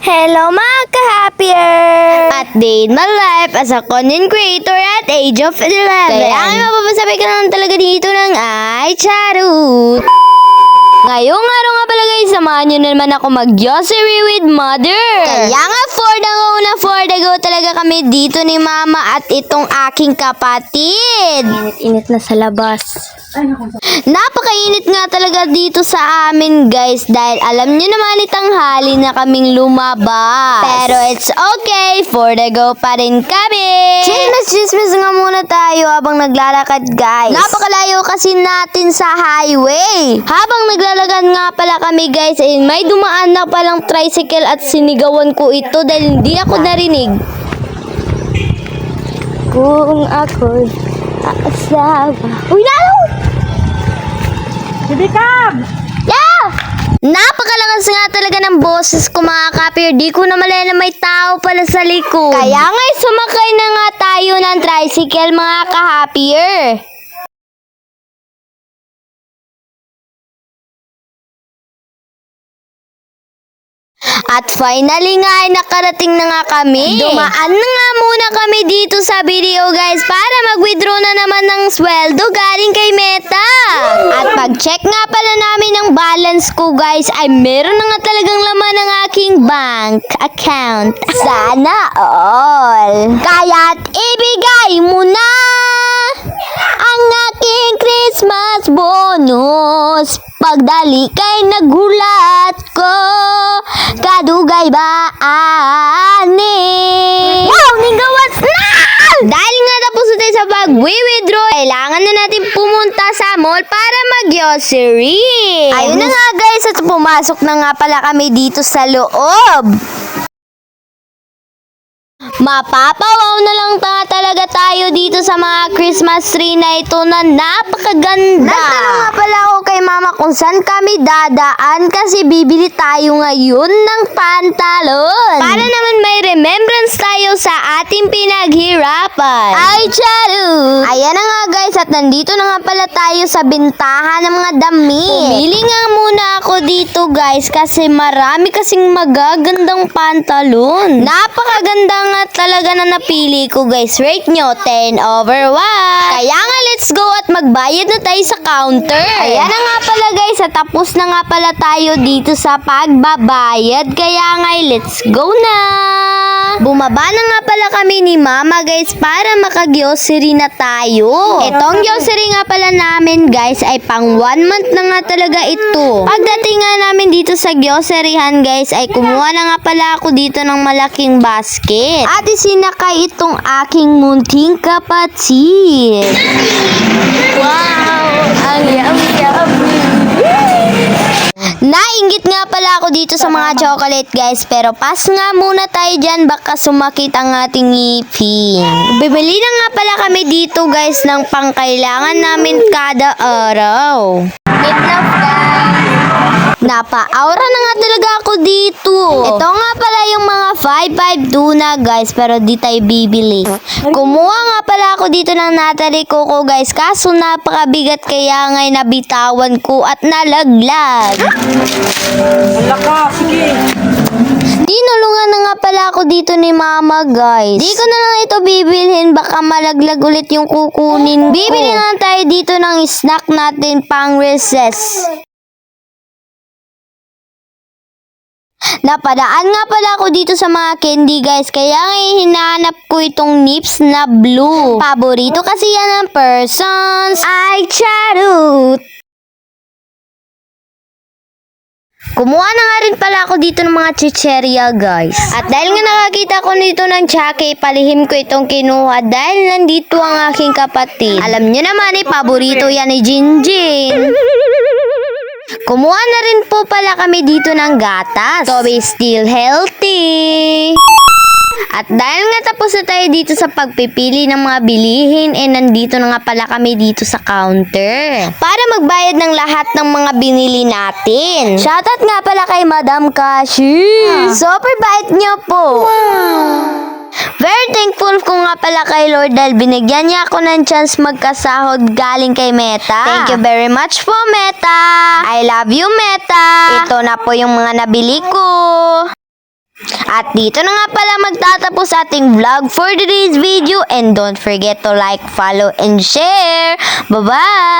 Hello mga ka-happier! At day in my life as a content creator at age of 11. Kaya nga mapapasabi ka naman talaga dito ng ay charot. Ngayong araw nga pala guys, samahan nyo naman ako mag-grocery with mother. Kaya nga for the go talaga kami dito ni mama at itong aking kapatid. Init na sa labas. Napakainit nga talaga dito sa amin guys dahil alam nyo naman itanghali na kaming lumabas. Pero it's okay, for the go pa rin kami. Chismis nga muna tayo habang naglalakad guys. Napakalayo kasi natin sa highway. Habang naglalakad nga pala kami guys, ay may dumaan na palang tricycle at sinigawan ko ito dahil hindi ako narinig. Kung ako'y asawa. Uy, nalo! Bibikab! Yeah! Napakalakas nga talaga ng boses ko mga kapir. Di ko na malaya na may tao pala sa likod. Kaya nga sumakay na nga tayo ng tricycle mga ka-happier. At finally nga ay nakarating na nga kami. Dumaan na nga muna kami dito sa video guys para mag-withdraw na naman ng sweldo galing kay Meta. At pag-check nga pala namin ng balance ko guys ay meron na nga talagang laman ng aking bank account. Sana all. Kaya't ibigay mo na ang aking Christmas bonus. Pagdali kay nagulat ko, kadugay ba ani? Wow, nigawas na! Dahil nga tapos na tayo sa pag-withdraw, kailangan na natin pumunta sa mall para mag-grocery. Ayun na nga guys, at pumasok na nga pala kami dito sa loob. Mapapawaw na lang talaga tayo dito sa mga Christmas tree na ito na napakaganda. Nagtanong nga pala ako kay mama kung saan kami dadaan kasi bibili tayo ngayon ng pantalon. Para naman may remembrance tayo sa ating pinaghirapan. Ay, charot! Ayan na nga guys, at nandito na nga pala tayo sa bintahan ng mga damit. Pumili nga muna ako dito guys kasi marami kasing magagandang pantalon. Napakaganda nga talaga na napili ko guys. Rate nyo 10/1. Kaya nga let's go at magbayad na tayo sa counter. Ayan na nga pala guys, at tapos na nga pala tayo dito sa pagbabayad. Kaya nga let's go na. Bumaba na nga pala kami ni mama guys para maka-grocery na tayo. Itong grocery nga pala namin guys ay pang 1 month na nga talaga ito. Pagdating nga namin dito sa groceryhan guys ay kumuha na nga pala ako dito ng malaking basket. At isinakay itong aking munting kapatid. Wow! Ang yummy! Nainggit nga pala ako dito sa mga chocolate guys, pero pass nga muna tayo dyan, baka sumakit ang ating ngipin. Bibili na nga pala kami dito guys ng pangkailangan namin kada araw. Meatloaf guys! Napa-aura na nga talaga ako dito. Ito nga pala yung mga 5-5 tuna guys, pero di tayo bibili. Kumuha nga pala ako dito ng Natalie Coco guys, kaso napakabigat kaya nga'y nabitawan ko at nalaglag. Wala ka, sige! Tinulungan na nga pala ako dito ni mama guys. Di ko na lang ito bibilhin, baka malaglag ulit yung kukunin. Bibili na lang tayo dito ng snack natin pang recess. Napadaan nga pala ako dito sa mga candy guys, kaya ngayon hinahanap ko itong Nips na blue. Paborito kasi yan ng persons. Ay, charot! Kumuha na nga rin pala ako dito ng mga chicheria guys. At dahil nga nakakita ko nito ng tsake, palihim ko itong kinuha dahil nandito ang aking kapatid. Alam nyo naman paborito yan ni Jinjin. Kumuha na rin po pala kami dito ng gatas. So be still healthy. At dahil nga tapos na tayo dito sa pagpipili ng mga bilihin, nandito na nga pala kami dito sa counter para magbayad ng lahat ng mga binili natin. Shoutout nga pala kay Madam Cashier. Super bait niyo po. Very thankful ko nga pala kay Lord dahil binigyan niya ako ng chance magkasahod galing kay Meta. Thank you very much po, Meta. I love you, Meta. Ito na po yung mga nabili ko. At dito na nga pala magtatapos ating vlog for today's video. And don't forget to like, follow, and share. Bye-bye!